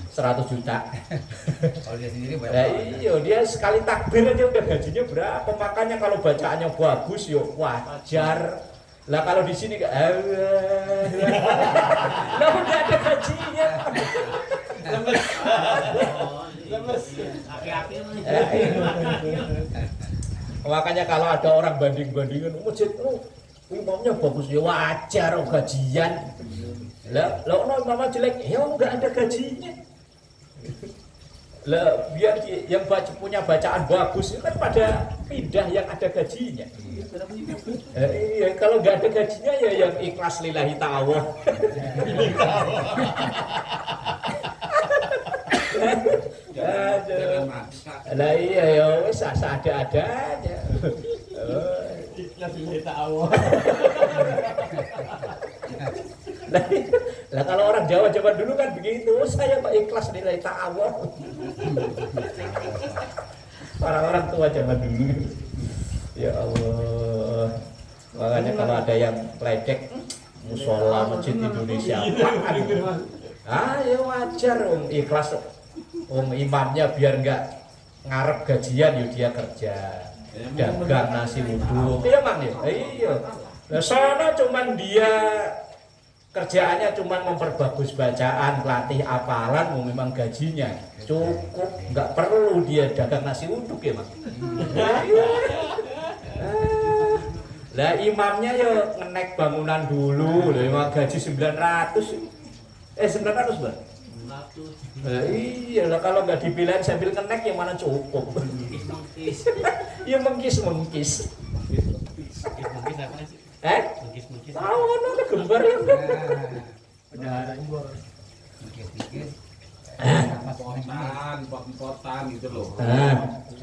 100 juta. Kalau dia sendiri banyak. Nah, iya, dia sekali takbir aja udah gajinya berapa. Makanya kalau bacaannya bagus yo wajar. Lah kalau di sini lah udah ada gajinya. Lemes. Aki-aki Makanya kalau ada orang banding-bandingan masjid imamnya bagus ya wajar gajian. Lah imamnya jelek ya enggak ada gajinya. Lah biar yang punya bacaan bagus itu kan pada pindah yang ada gajinya. Iya, kalau nggak ada gajinya ya yang ikhlas lillahi ta'ala. Jangan maksa. Lah iya ya wis ada-adanya. ikhlas lillahi ta'ala. Lah kalau orang Jawa zaman dulu kan begitu, saya Pak ikhlas lillahi ta'ala. Orang-orang tua zaman dulu. Ya Allah. Makanya kalau ada yang ledek musola masjid Indonesia ya wajar ikhlas imamnya biar nggak ngarep gajian yuk dia kerja dagang nasi uduk iya mang ya iya. Nah soalnya cuman dia kerjaannya cuman memperbagus bacaan, latih hafalan, memang gajinya cukup, nggak perlu dia dagang nasi uduk ya mang. Lah imamnya ya ngenek bangunan dulu, lah gaji 900 Bang. Iya lah kalau nggak dipilihin sambil ngenek yang mana cukup. Ya mengkis. Mungkis apa sih? Mungkis. Tahu ono gembar ya. Nah, mikir-mikir Empotan gitu loh.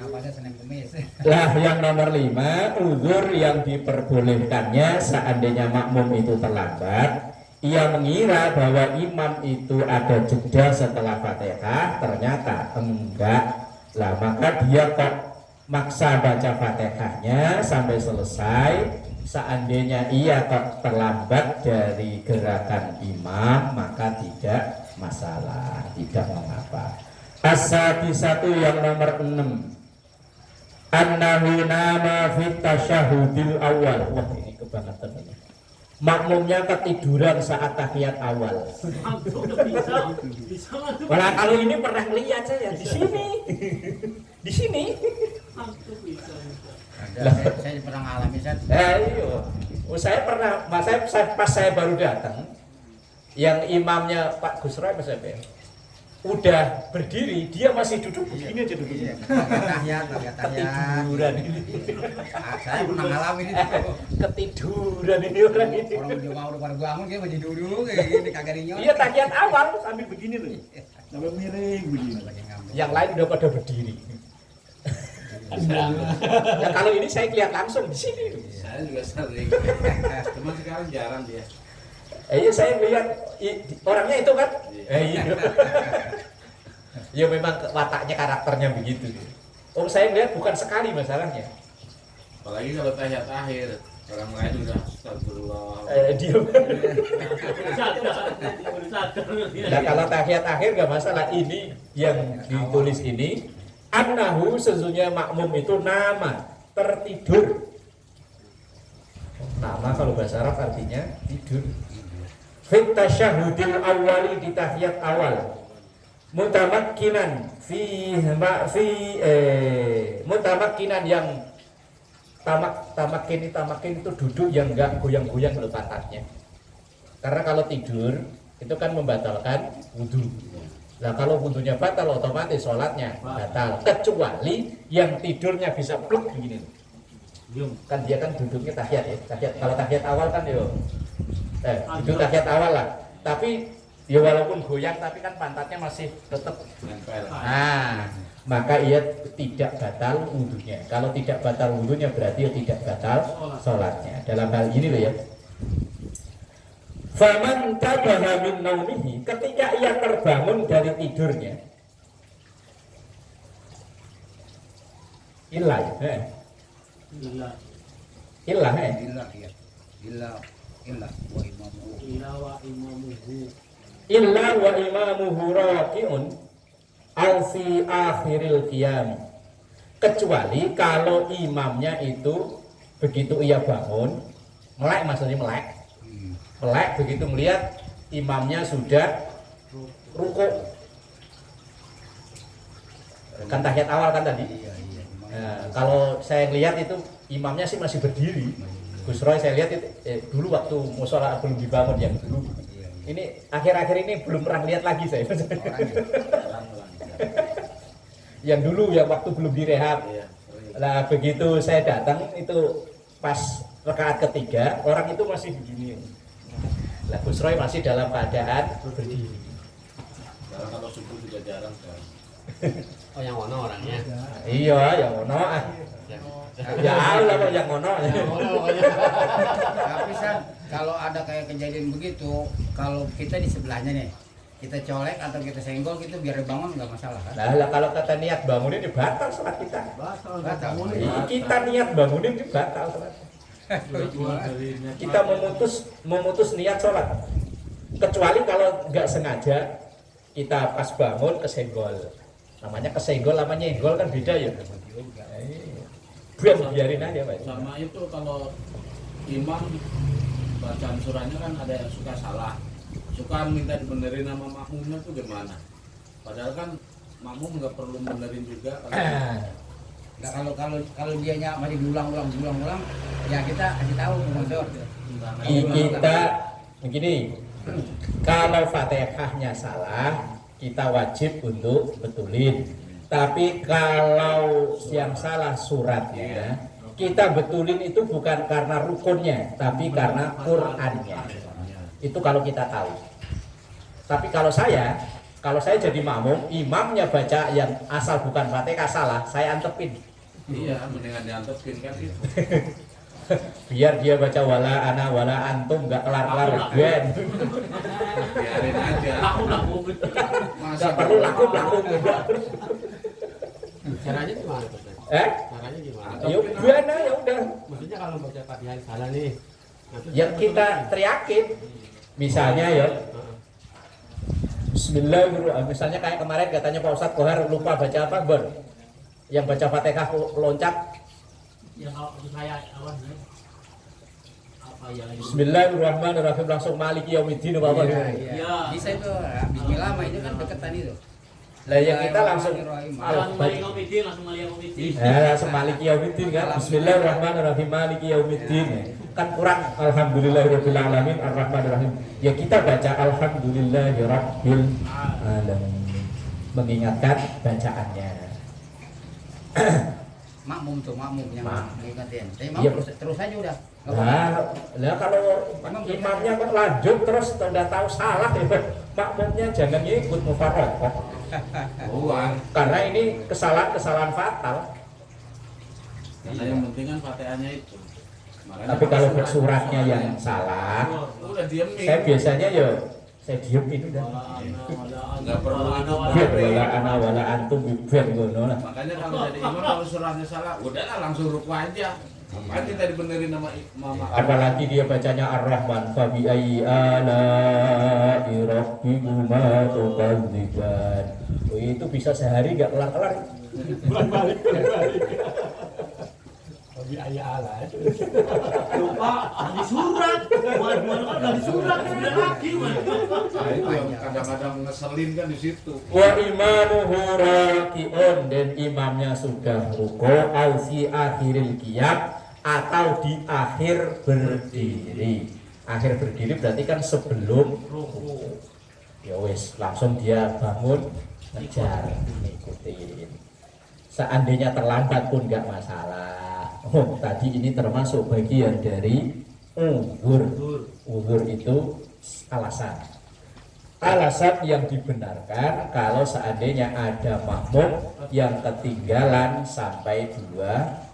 napasnya Senin Kemis. Lah yang nomor 5, uzur yang diperbolehkannya seandainya makmum itu terlambat. Ia mengira bahwa imam itu ada jeda setelah Fatihah, ternyata enggak. Lah maka dia kok maksa baca Fatihahnya sampai selesai. Seandainya ia kok terlambat dari gerakan imam, maka tidak masalah, tidak mengapa. As-sadisatu yang nomor 6, annahu nama fit tasyahudil awal. Wah ini kebangetan ini. Makmumnya ketiduran saat tahiyat awal. Malah kalau ini pernah lihat saya di sini. Di sini. Saya pernah ngalami Iya. Saya pernah, pas saya baru datang, yang imamnya Pak Gusroy Mas Ebe, udah berdiri, dia masih duduk begini aja duduk. tahiyat. Ketiduran ini. Saya pernah ngalamin itu. Ketiduran ini orang ini. Orang udah mau pada bangun dia masih duduk kayak gini kagak dinyot. Iya tahiyat awal sambil begini loh. Sampai miring begini. Yang lain udah pada berdiri. Ya kalau ini saya lihat langsung di sini. Saya juga sering. Cuma sekarang jarang dia. Iya saya lihat orangnya itu kan. Iya. Ya memang wataknya karakternya begitu. Saya lihat bukan sekali masalahnya. Apalagi kalau tahiyat akhir, orang lain udah astagfirullah. Dia. Nah kalau tahiyat akhir gak masalah. Ini yang ditulis ini, annahu sesungguhnya makmum itu nama tertidur. Nama kalau bahasa Arab artinya tidur. Fit tasyahudil awali di tahiyat awal. Mutamakkinan mutamakkinan yang tamakin itu duduk yang enggak goyang-goyang loh pantatnya. Karena kalau tidur itu kan membatalkan wudu. Nah kalau wudunya batal otomatis sholatnya batal. Kecuali yang tidurnya bisa pluk begini. Kan dia kan duduknya tahiyat ya. Kalau tahiyat awal kan yo itu tahiyat awal lah. Tapi ya walaupun goyang tapi kan pantatnya masih tetap Nempel. nah, maka ia tidak batal wudunya. Kalau tidak batal wudunya berarti ia tidak batal sholatnya. Dalam hal ini loh ya. Faman tabaha min naumihi, ketika ia terbangun dari tidurnya. Ilah illa wa imamuhu raki'un au fi akhiril qiyam, kecuali kalau imamnya itu begitu ia bangun melek, maksudnya melek begitu melihat imamnya sudah rukuk, kan tahiyat awal kan tadi. Nah, kalau saya lihat itu imamnya sih masih berdiri. Gus Roy saya lihat itu dulu waktu musola belum dibangun yang dulu. Ini akhir-akhir ini belum pernah lihat lagi saya. Yang dulu yang waktu belum direhab. Nah begitu saya datang itu pas rakaat ketiga, orang itu masih begini. Nah Gus Roy masih dalam keadaan berdiri. Kalau subuh juga jarang kan. Oh yang mana orangnya? Iya, yang ono ah. Ya Allah kok yang ono. Tapi kalau ada kayak kejadian begitu, kalau kita di sebelahnya nih, kita colek atau kita senggol gitu biar bangun nggak masalah kan? Nah kalau kata niat bangunin ini batal sholat kita. Batal. Kita niat bangunin ini batal sholat. Kita memutus niat sholat. Kecuali kalau nggak sengaja kita pas bangun kesenggol. Namanya kesenggol, namanya nyenggol kan beda ya. Biarin aja Pak. Sama itu kalau imam bacaan surahnya kan ada yang suka salah, suka minta dibenerin sama makmumnya tuh gimana? Padahal kan makmum nggak perlu benerin juga. Nah, kalau dianya masih diulang, ya kita kasih tahu sponsor. Kita begini, kalau Fatihahnya salah, kita wajib untuk betulin. Tapi kalau yang salah suratnya, kita betulin itu bukan karena rukunnya, tapi karena Qur'annya. Itu kalau kita tahu. Tapi kalau saya jadi makmum, imamnya baca yang asal bukan Fatihah salah, saya antepin. Iya, mendingan diantepin kan gitu. Biar dia baca wala ana wala antum nggak kelar-kelar ben. Biarin aja. Nggak perlu laku. Caranya gimana Pak? Caranya gimana? Ya udah, ya udah. Maksudnya kalau baca Fatihah salah nih. Yang kita teriakin, misalnya ya. Bismillahirrahmanirrahim. Misalnya kayak kemarin katanya Pak Ustadz Kohar lupa baca apa, Bon? Yang baca Fatihah loncat. Yang kalau saya apa ya? Bismillahirrahmanirrahim langsung maliki yaumiddin apa Iya, gitu. iya. Bisa itu Bismillah mah itu kan deketan itu. Lah yang kita langsung Langsung maliki yaumiddin, langsung maliki yaumiddin. langsung maliki yaumiddin kan. Bismillahirrahmanirrahim maliki yaumiddin. Kan kurang alhamdulillahirabbil alamin arrahmanirrahim. Ya kita baca alhamdulillahirabbil alamin. Mengingatkan bacaannya. Makmum yang mengingatin. Tapi Iya. terus aja udah. Nggak apa-apa. Lah kalau imamnya kok lanjut terus udah tahu salah ya, makmumnya jangan ikut mufaraqah. Karena ini kesalahan fatal. Karena yang penting kan Fatihahnya itu. Makanya Tapi kalau suratnya yang salah, udah diemin. saya biasanya ya saya diemin udah. Nggak perlu itu. Wala ana wala antum biben ngono lah. Makanya kalau jadi imam kalau suratnya salah, udahlah langsung ruku aja. Apaan kita dibenerin sama mama? Apalagi dia bacanya Ar-Rahman, fa bi ayyi ala'i rabbikuma tukadziban. Oh, itu bisa sehari enggak kelar-kelar. Balik. Tapi ayah ala. Lupa di surat. Mana kan di surat udah lagi. Nah, itu yang kadang-kadang ngeselin kan di situ. Wa imamuhu raki'un, dan imamnya sudah ruku au fi akhiril qiyam atau di akhir berdiri. Akhir berdiri berarti kan sebelum ruku. Ya wis, langsung dia bangun ngejar ngikutin. Seandainya terlambat pun nggak masalah. Oh, tadi ini termasuk bagian dari uzur. Uzur itu alasan. Alasan yang dibenarkan kalau seandainya ada makmum yang ketinggalan sampai 2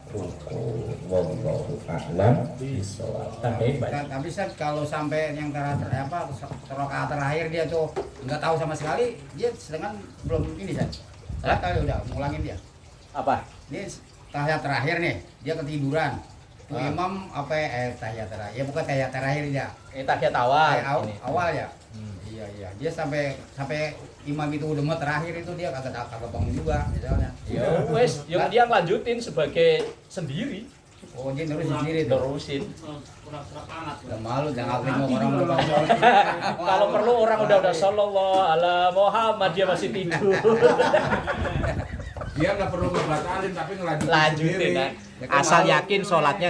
ruku. Wallahu a'lam bishawab. Tambahin Pak. Tapi Ustaz, kalau sampai yang rakaat terakhir dia tuh nggak tahu sama sekali, dia sedangkan belum ini Ustaz. Salah kali udah ngulangin dia. Apa? Ini tahiyat terakhir nih, dia ketiduran. Tuh imam tahiyat terakhir. Ya bukan tahiyat terakhir dia. Tahiyat awal. Awal ya. Iya. Dia sampai imam itu udah terakhir itu dia kagak bangun juga misalnya. Ya wes, yang dia lanjutin sebagai sendiri. Oh, dia terus sendiri tuh. Terusin. Kurang hangat. Udah malu jangan ngomong orang udah bangun. Kalau perlu orang udah sallallahu ala Muhammad dia masih tidur. Dia nggak perlu ngebatalin tapi ngelanjutin Lanjutin sendiri. kan. Asal yakin sholatnya